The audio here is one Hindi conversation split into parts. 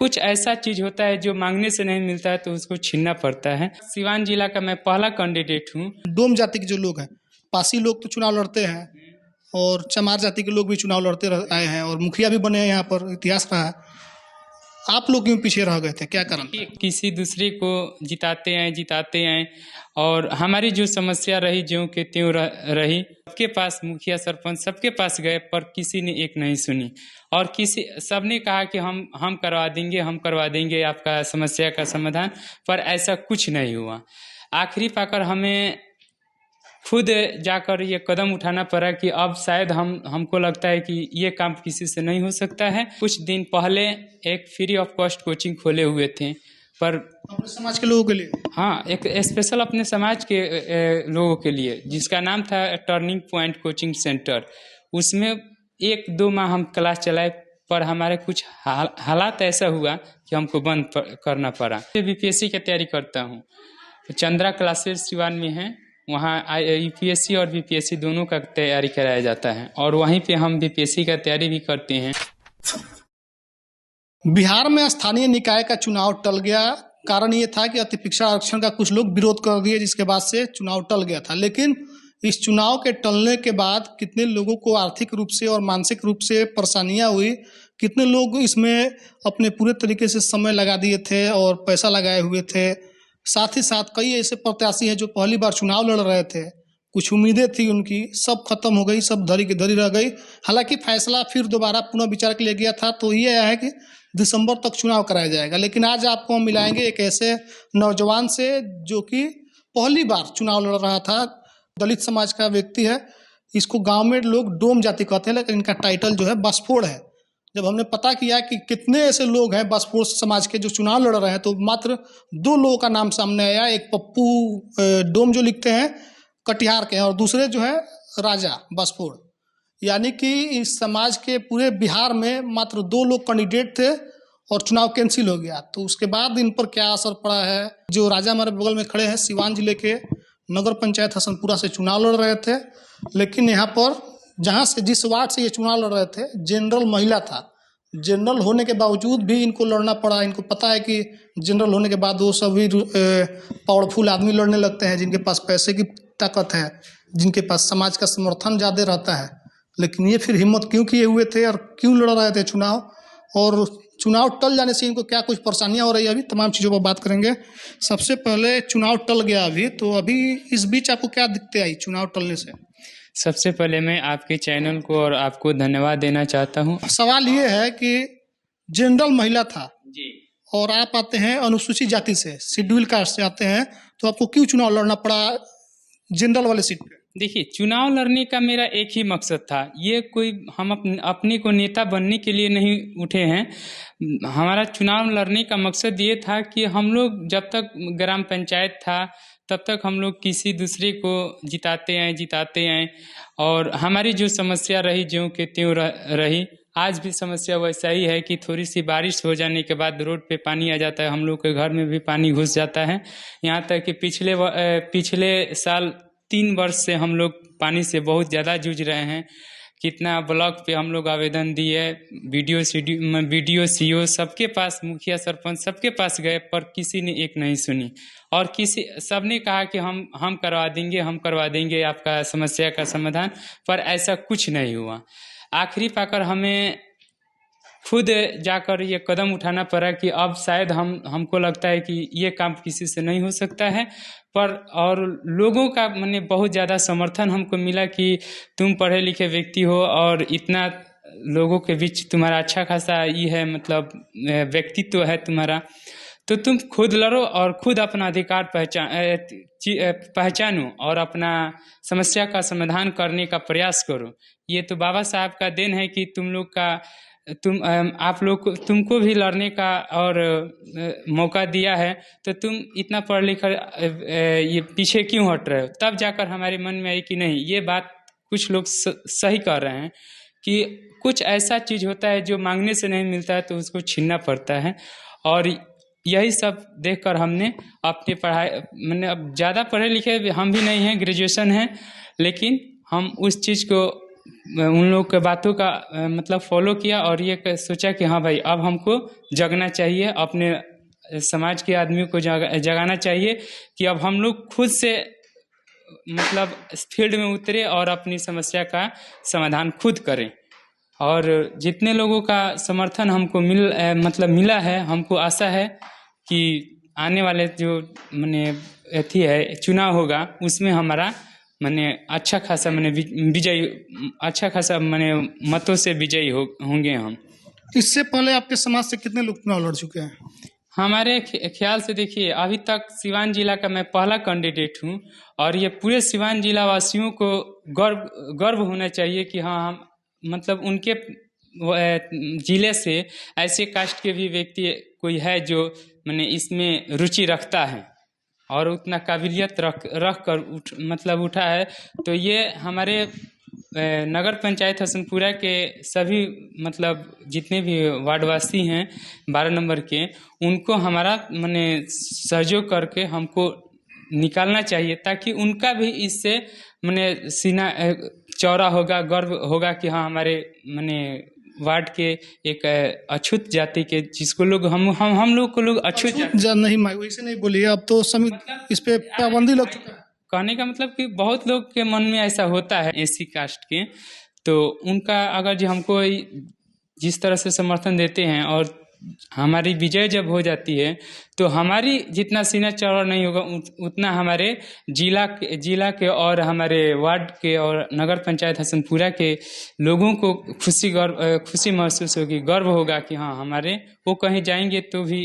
कुछ ऐसा चीज होता है जो मांगने से नहीं मिलता है तो उसको छीनना पड़ता है। सिवान जिला का मैं पहला कैंडिडेट हूँ। डोम जाति के जो लोग हैं, पासी लोग तो चुनाव लड़ते हैं और चमार जाति के लोग भी चुनाव लड़ते आए हैं और मुखिया भी बने हैं, यहाँ पर इतिहास रहा है। आप लोग क्यों पीछे रह गए थे, क्या कारण था? किसी दूसरे को जिताते आए और हमारी जो समस्या रही ज्यों के त्यों रही। सबके पास मुखिया सरपंच सबके पास गए पर किसी ने एक नहीं सुनी और सबने कहा कि हम करवा देंगे आपका समस्या का समाधान, पर ऐसा कुछ नहीं हुआ। आखिरी पाकर हमें खुद जाकर ये कदम उठाना पड़ा कि अब शायद हमको लगता है कि ये काम किसी से नहीं हो सकता है। कुछ दिन पहले एक फ्री ऑफ कॉस्ट कोचिंग खोले हुए थे, पर अपने समाज के लोगों के लिए? हाँ, एक स्पेशल अपने समाज के लोगों के लिए, जिसका नाम था टर्निंग पॉइंट कोचिंग सेंटर। उसमें 1-2 माह हम क्लास चलाए, पर हमारे कुछ हालात ऐसा हुआ कि हमको बंद करना पड़ा। मैं बीपीएससी की तैयारी करता हूँ, चंद्रा क्लासेस सिवान में है, वहाँ यूपीएससी और बीपीएससी दोनों का तैयारी कराया जाता है और वहीं पे हम बीपीएससी का तैयारी भी करते हैं। बिहार में स्थानीय निकाय का चुनाव टल गया। कारण ये था कि अति पिछड़ा आरक्षण का कुछ लोग विरोध कर दिए, जिसके बाद से चुनाव टल गया था। लेकिन इस चुनाव के टलने के बाद कितने लोगों को आर्थिक रूप से और मानसिक रूप से परेशानियां हुई, कितने लोग इसमें अपने पूरे तरीके से समय लगा दिए थे और पैसा लगाए हुए थे। साथ ही साथ कई ऐसे प्रत्याशी हैं जो पहली बार चुनाव लड़ रहे थे, कुछ उम्मीदें थी उनकी, सब खत्म हो गई, सब धरी की धरी रह गई। हालांकि फैसला फिर दोबारा पुनः विचार के लिए गया था, तो ये है कि दिसंबर तक चुनाव कराया जाएगा। लेकिन आज आपको हम मिलाएंगे एक ऐसे नौजवान से जो कि पहली बार चुनाव लड़ रहा था। दलित समाज का व्यक्ति है, इसको गांव में लोग डोम जाति कहते हैं, लेकिन इनका टाइटल जो है बसफोड़ है। जब हमने पता किया कि कितने ऐसे लोग हैं बसफोड़ समाज के जो चुनाव लड़ रहे हैं, तो मात्र 2 लोगों का नाम सामने आया। एक पप्पू डोम जो लिखते हैं, कटिहार के हैं, और दूसरे जो है राजा बसफोड़। यानी कि इस समाज के पूरे बिहार में मात्र 2 लोग कैंडिडेट थे और चुनाव कैंसिल हो गया। तो उसके बाद इन पर क्या असर पड़ा है? जो राजा हमारे बगल में खड़े हैं, सिवान जिले के नगर पंचायत हसनपुरा से चुनाव लड़ रहे थे, लेकिन यहाँ पर जहाँ से जिस वार्ड से ये चुनाव लड़ रहे थे, जनरल महिला था। जनरल होने के बावजूद भी इनको लड़ना पड़ा। इनको पता है कि जनरल होने के बाद वो सभी पावरफुल आदमी लड़ने लगते हैं, जिनके पास पैसे की ताकत है, जिनके पास समाज का समर्थन ज़्यादा रहता है। लेकिन ये फिर हिम्मत क्यों किए हुए थे और क्यों लड़ रहे थे चुनाव, और चुनाव टल जाने से इनको क्या कुछ परेशानियां हो रही है, अभी तमाम चीज़ों पर बात करेंगे। सबसे पहले चुनाव टल गया तो अभी इस बीच आपको क्या दिक्कतें आई चुनाव टलने से? सबसे पहले मैं आपके चैनल को और आपको धन्यवाद देना चाहता हूँ। सवाल ये है कि जनरल महिला था जी, और आप आते हैं अनुसूचित जाति से, शेड्यूल कास्ट से आते हैं, तो आपको क्यों चुनाव लड़ना पड़ा जनरल वाले सीट पे? देखिए, चुनाव लड़ने का मेरा एक ही मकसद था। ये कोई हम अपने को नेता बनने के लिए नहीं उठे हैं। हमारा चुनाव लड़ने का मकसद ये था कि हम लोग जब तक ग्राम पंचायत था तब तक हम लोग किसी दूसरे को जिताते आए और हमारी जो समस्या रही ज्यों के त्यों रही। आज भी समस्या वैसा ही है कि थोड़ी सी बारिश हो जाने के बाद रोड पे पानी आ जाता है, हम लोग के घर में भी पानी घुस जाता है। यहाँ तक कि पिछले साल 3 वर्ष से हम लोग पानी से बहुत ज़्यादा जूझ रहे हैं। कितना ब्लॉक पे हम लोग आवेदन दिए, वीडियो सीओ सबके पास, मुखिया सरपंच सबके पास गए, पर किसी ने एक नहीं सुनी और सबने कहा कि हम करवा देंगे आपका समस्या का समाधान, पर ऐसा कुछ नहीं हुआ। आखिरी पाकर हमें खुद जाकर ये कदम उठाना पड़ा कि अब शायद हमको लगता है कि ये काम किसी से नहीं हो सकता है, पर और लोगों का मैंने बहुत ज़्यादा समर्थन हमको मिला कि तुम पढ़े लिखे व्यक्ति हो और इतना लोगों के बीच तुम्हारा अच्छा खासा ये है, मतलब व्यक्तित्व है तुम्हारा, तो तुम खुद लड़ो और खुद अपना अधिकार पहचानो और अपना समस्या का समाधान करने का प्रयास करो। ये तो बाबा साहब का देन है कि तुमको भी लड़ने का और मौका दिया है, तो तुम इतना पढ़ लिख ये पीछे क्यों हट रहे हो? तब जाकर हमारे मन में आई कि नहीं, ये बात कुछ लोग सही कर रहे हैं कि कुछ ऐसा चीज़ होता है जो मांगने से नहीं मिलता है तो उसको छीनना पड़ता है। और यही सब देखकर हमने अपनी पढ़ाई, मैंने अब ज़्यादा पढ़े लिखे हम भी नहीं हैं, ग्रेजुएशन है, लेकिन हम उस चीज़ को उन लोग के बातों का मतलब फॉलो किया और ये सोचा कि हाँ भाई अब हमको जगना चाहिए, अपने समाज के आदमियों को जगाना चाहिए कि अब हम लोग खुद से मतलब फील्ड में उतरे और अपनी समस्या का समाधान खुद करें। और जितने लोगों का समर्थन हमको मतलब मिला है, हमको आशा है कि आने वाले जो माने अथी है चुनाव होगा उसमें हमारा माने अच्छा खासा माने विजयी, अच्छा खासा माने मतों से विजयी होंगे हम। इससे पहले आपके समाज से कितने लोग चुनाव लड़ चुके हैं? हमारे ख्याल से देखिए अभी तक सिवान जिला का मैं पहला कैंडिडेट हूँ और ये पूरे सिवान जिला वासियों को गर्व होना चाहिए कि हाँ हम मतलब उनके जिले से ऐसे कास्ट के भी व्यक्ति कोई है जो मैंने इसमें रुचि रखता है और उतना काबिलियत रख कर मतलब उठा है। तो ये हमारे नगर पंचायत हसनपुरा के सभी मतलब जितने भी वार्डवासी हैं 12 नंबर के, उनको हमारा माने सहयोग करके हमको निकालना चाहिए ताकि उनका भी इससे माने सीना चौड़ा होगा, गर्व होगा कि हाँ हमारे माने वार्ड के एक अछूत जाति के जिसको लोग हम लोग को लोग अछूत नहीं वैसे नहीं बोलिए, अब तो मतलब इस पे पाबंदी लग चुका है। कहने का मतलब कि बहुत लोग के मन में ऐसा होता है एसी कास्ट के, तो उनका अगर जो हमको जिस तरह से समर्थन देते हैं और हमारी विजय जब हो जाती है तो हमारी जितना सीना चौड़ा नहीं होगा उतना हमारे जिला के और हमारे वार्ड के और नगर पंचायत हसनपुरा के लोगों को खुशी महसूस होगी, गर्व होगा कि हाँ हमारे वो कहीं जाएंगे तो भी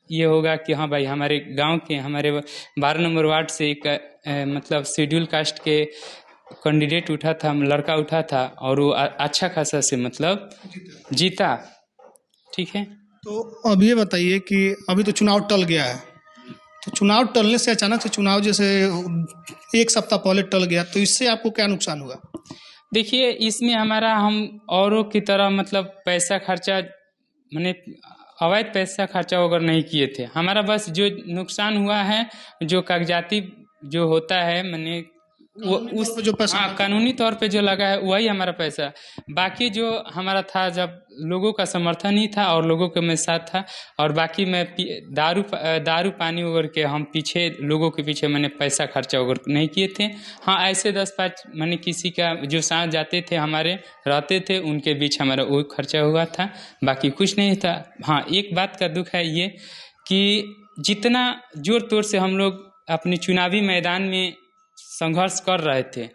ये होगा कि हाँ भाई हमारे गांव के हमारे 12 नंबर वार्ड से एक मतलब शेड्यूल कास्ट के कैंडिडेट उठा था, लड़का उठा था और वो अच्छा खासा से मतलब जीता। ठीक है, तो अब ये बताइए कि अभी तो चुनाव टल गया है, तो चुनाव टलने से अचानक से चुनाव जैसे एक सप्ताह पहले टल गया तो इससे आपको क्या नुकसान हुआ? देखिए इसमें हमारा हम औरों की तरह मतलब पैसा खर्चा मैंने अवैध पैसा खर्चा वगैरह नहीं किए थे। हमारा बस जो नुकसान हुआ है जो कागजाती जो होता है मैंने वो उस जो पैसा कानूनी तौर पे जो लगा है वही हमारा पैसा, बाकी जो हमारा था जब लोगों का समर्थन ही था और लोगों के मैं साथ था और बाकी मैं दारू पानी वगैरह के हम पीछे लोगों के पीछे मैंने पैसा खर्चा वगैरह नहीं किए थे। हाँ ऐसे 10-5 मैंने किसी का जो साथ जाते थे हमारे रहते थे उनके बीच हमारा वो खर्चा हुआ था, बाकी कुछ नहीं था। हाँ एक बात का दुख है ये कि जितना जोर तोर से हम लोग अपने चुनावी मैदान में संघर्ष कर रहे थे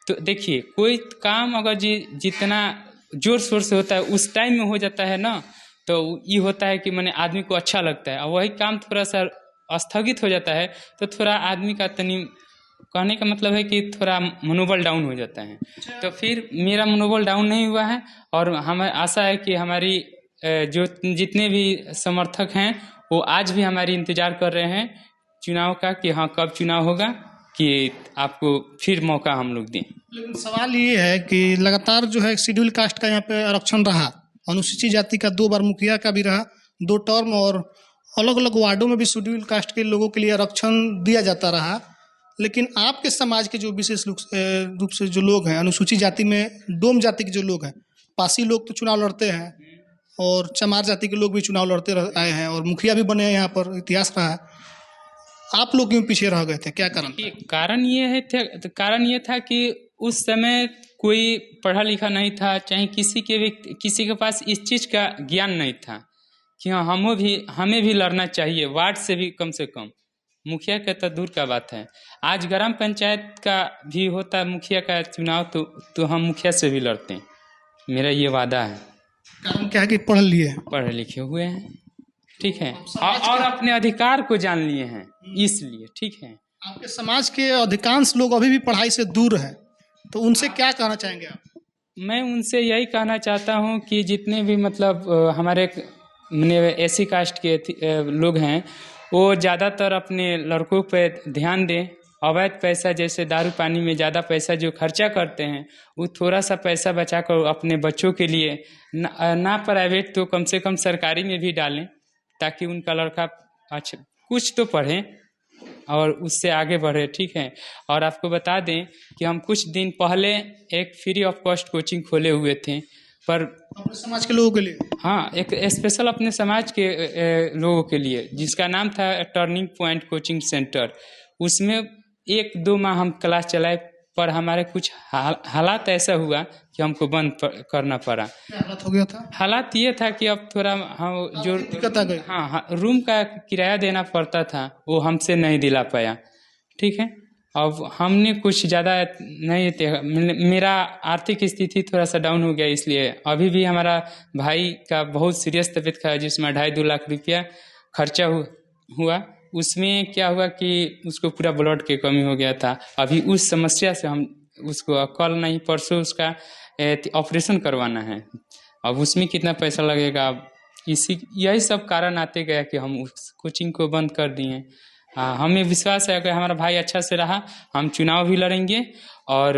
तो देखिए कोई काम अगर जितना जोर शोर से होता है उस टाइम में हो जाता है ना तो ये होता है कि मैंने आदमी को अच्छा लगता है और वही काम थोड़ा सा स्थगित हो जाता है तो थोड़ा आदमी का तनी कहने का मतलब है कि थोड़ा मनोबल डाउन हो जाता है। तो फिर मेरा मनोबल डाउन नहीं हुआ है और हमें आशा है कि हमारी जो जितने भी समर्थक हैं वो आज भी हमारी इंतज़ार कर रहे हैं चुनाव का कि हाँ कब चुनाव होगा कि आपको फिर मौका हम लोग दें। लेकिन सवाल ये है कि लगातार जो है शेड्यूल कास्ट का यहाँ पे आरक्षण रहा, अनुसूचित जाति का 2 बार मुखिया का भी रहा 2 टर्म और अलग अलग वार्डों में भी शेड्यूल कास्ट के लोगों के लिए आरक्षण दिया जाता रहा, लेकिन आपके समाज के जो विशेष रूप से जो लोग हैं अनुसूचित जाति में डोम जाति के जो लोग हैं, पासी लोग तो चुनाव लड़ते हैं और चमार जाति के लोग भी चुनाव लड़ते आए हैं और मुखिया भी बने हैं, यहाँ पर इतिहास रहा है, आप लोग क्यों पीछे रह गए थे, क्या कारण? कारण ये था कि उस समय कोई पढ़ा लिखा नहीं था, चाहे किसी के पास इस चीज़ का ज्ञान नहीं था कि हाँ हमें भी लड़ना चाहिए वार्ड से भी कम से कम, मुखिया का तो दूर का बात है। आज ग्राम पंचायत का भी होता है मुखिया का चुनाव तो हम मुखिया से भी लड़ते हैं, मेरा ये वादा है। कारण क्या है कि पढ़े लिखे हुए हैं, ठीक है, और अपने अधिकार को जान लिए हैं इसलिए। ठीक है, आपके समाज के अधिकांश लोग अभी भी पढ़ाई से दूर हैं, तो उनसे क्या कहना चाहेंगे आप? मैं उनसे यही कहना चाहता हूँ कि जितने भी मतलब हमारे एसी कास्ट के लोग हैं वो ज़्यादातर अपने लड़कों पे ध्यान दें। अवैध पैसा जैसे दारू पानी में ज़्यादा पैसा जो खर्चा करते हैं वो थोड़ा सा पैसा बचा कर अपने बच्चों के लिए ना प्राइवेट तो कम से कम सरकारी में भी डालें ताकि उनका लड़का अच्छा कुछ तो पढ़े और उससे आगे बढ़े, ठीक है। और आपको बता दें कि हम कुछ दिन पहले एक फ्री ऑफ कॉस्ट कोचिंग खोले हुए थे, पर अपने समाज के लोगों के लिए। हाँ, एक स्पेशल अपने समाज के लोगों के लिए, जिसका नाम था टर्निंग पॉइंट कोचिंग सेंटर। उसमें 1-2 माह हम क्लास चलाए, पर हमारे कुछ हालात ऐसा हुआ कि हमको बंद करना पड़ा। क्या हालत हो गया था? हालात ये था कि अब थोड़ा हम जो दिक्कत आ गई। हाँ, रूम का किराया देना पड़ता था, वो हमसे नहीं दिला पाया, ठीक है। अब हमने कुछ ज़्यादा नहीं थे, मेरा आर्थिक स्थिति थोड़ा सा डाउन हो गया, इसलिए अभी भी हमारा भाई का बहुत सीरियस तबीयत खराब है, जिसमें 2.5-2 लाख रुपया खर्चा हुआ। उसमें क्या हुआ कि उसको पूरा ब्लड की कमी हो गया था। अभी उस समस्या से हम उसको कल नहीं परसों उसका ऑपरेशन करवाना है। अब उसमें कितना पैसा लगेगा, अब यही सब कारण आते गया कि हम उस कोचिंग को बंद कर दिए। हमें विश्वास है कि हमारा भाई अच्छा से रहा, हम चुनाव भी लड़ेंगे। और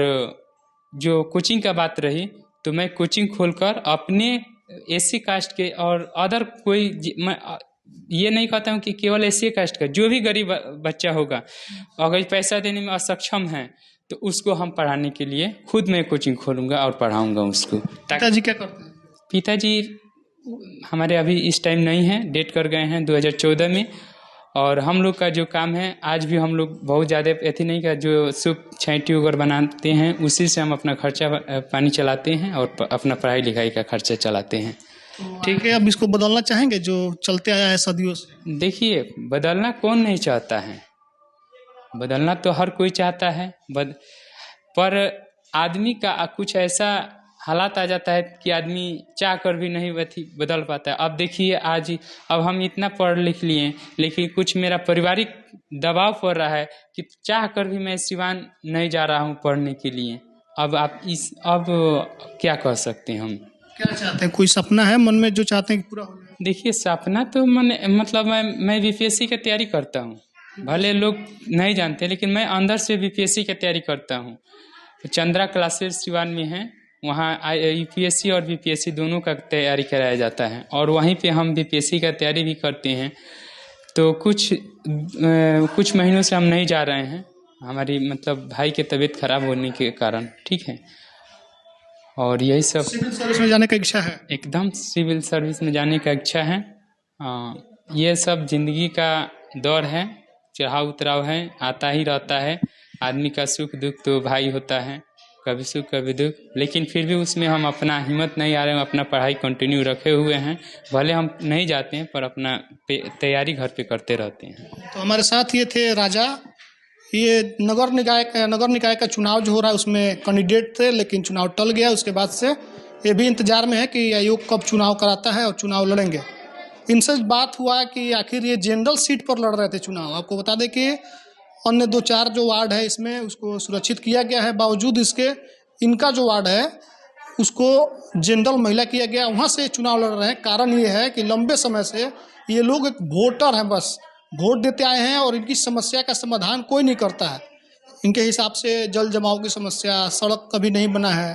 जो कोचिंग का बात रही, तो मैं कोचिंग खोलकर अपने एससी कास्ट के और अदर कोई, मैं ये नहीं कहता हूँ कि केवल एससी कास्ट का, जो भी गरीब बच्चा होगा, अगर पैसा देने में असक्षम है, तो उसको हम पढ़ाने के लिए खुद मैं कोचिंग खोलूँगा और पढ़ाऊँगा उसको। पिताजी क्या करते हैं? पिताजी हमारे अभी इस टाइम नहीं है, डेट कर गए हैं 2014 में। और हम लोग का जो काम है, आज भी हम लोग बहुत ज़्यादा ऐसी नहीं का, जो सूप छैटी वगैरह बनाते हैं, उसी से हम अपना खर्चा पानी चलाते हैं और अपना पढ़ाई लिखाई का खर्चा चलाते हैं। ठीक है, अब इसको बदलना चाहेंगे जो चलते आया है सदियों से? देखिए, बदलना कौन नहीं चाहता है, बदलना तो हर कोई चाहता है, पर आदमी का कुछ ऐसा हालात आ जाता है कि आदमी चाह कर भी नहीं बदल पाता है। अब देखिए, आज अब हम इतना पढ़ लिख लिए, लेकिन कुछ मेरा पारिवारिक दबाव पड़ रहा है कि चाह कर भी मैं सिवान नहीं जा रहा हूँ पढ़ने के लिए। अब क्या कह सकते हैं हम? क्या चाहते हैं? कोई सपना है मन में जो चाहते हैं कि पूरा हो जाए? देखिए, सपना तो मतलब मैं बीपीएससी की तैयारी करता हूँ। भले लोग नहीं जानते, लेकिन मैं अंदर से बीपीएससी की तैयारी करता हूँ। चंद्रा क्लासेस सिवान में है, वहाँ यूपीएससी और बीपीएससी दोनों का तैयारी कराया जाता है, और वहीं पे हम बीपीएससी का तैयारी भी करते हैं। तो कुछ महीनों से हम नहीं जा रहे हैं, हमारी मतलब भाई की तबीयत खराब होने के कारण, ठीक है। और यही सब। सिविल सर्विस में जाने का इच्छा है? एकदम सिविल सर्विस में जाने का इच्छा है। ये सब जिंदगी का दौर है, चढ़ाव उतराव है, आता ही रहता है। आदमी का सुख दुख तो भाई होता है, कभी सुख कभी दुख, लेकिन फिर भी उसमें हम अपना हिम्मत नहीं आ रहे हैं, अपना पढ़ाई कंटिन्यू रखे हुए हैं। भले हम नहीं जाते हैं, पर अपना तैयारी घर पे करते रहते हैं। तो हमारे साथ ये थे राजा, ये नगर निकाय का चुनाव जो हो रहा है उसमें कैंडिडेट थे, लेकिन चुनाव टल गया। उसके बाद से ये भी इंतजार में है कि आयोग कब चुनाव कराता है और चुनाव लड़ेंगे। इनसे बात हुआ कि आखिर ये जनरल सीट पर लड़ रहे थे चुनाव। आपको बता दें कि अन्य 2-4 जो वार्ड है इसमें उसको सुरक्षित किया गया है, बावजूद इसके इनका जो वार्ड है उसको जनरल महिला किया गया, वहाँ से चुनाव लड़ रहे हैं। कारण ये है कि लंबे समय से ये लोग एक वोटर हैं, बस वोट देते आए हैं और इनकी समस्या का समाधान कोई नहीं करता है। इनके हिसाब से जल जमाव की समस्या, सड़क कभी नहीं बना है,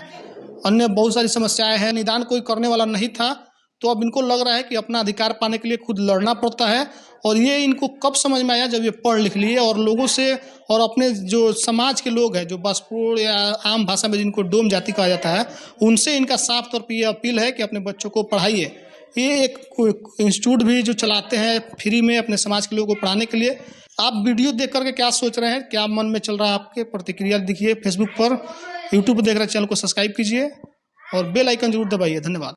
अन्य बहुत सारी समस्याएं हैं, निदान कोई करने वाला नहीं था। तो अब इनको लग रहा है कि अपना अधिकार पाने के लिए खुद लड़ना पड़ता है। और ये इनको कब समझ में आया, जब ये पढ़ लिख लिए और लोगों से और अपने जो समाज के लोग हैं, जो बसपुर या आम भाषा में जिनको डोम जाति कहा जाता है, उनसे इनका साफ तौर पर यह अपील है कि अपने बच्चों को पढ़ाइए। ये एक इंस्टीट्यूट भी जो चलाते हैं फ्री में अपने समाज के लोगों को पढ़ाने के लिए। आप वीडियो देख करके क्या सोच रहे हैं, क्या मन में चल रहा है आपके? प्रतिक्रिया दिखिए फेसबुक पर, यूट्यूब पर देख रहे चैनल को सब्सक्राइब कीजिए और बेल आइकन जरूर दबाइए। धन्यवाद।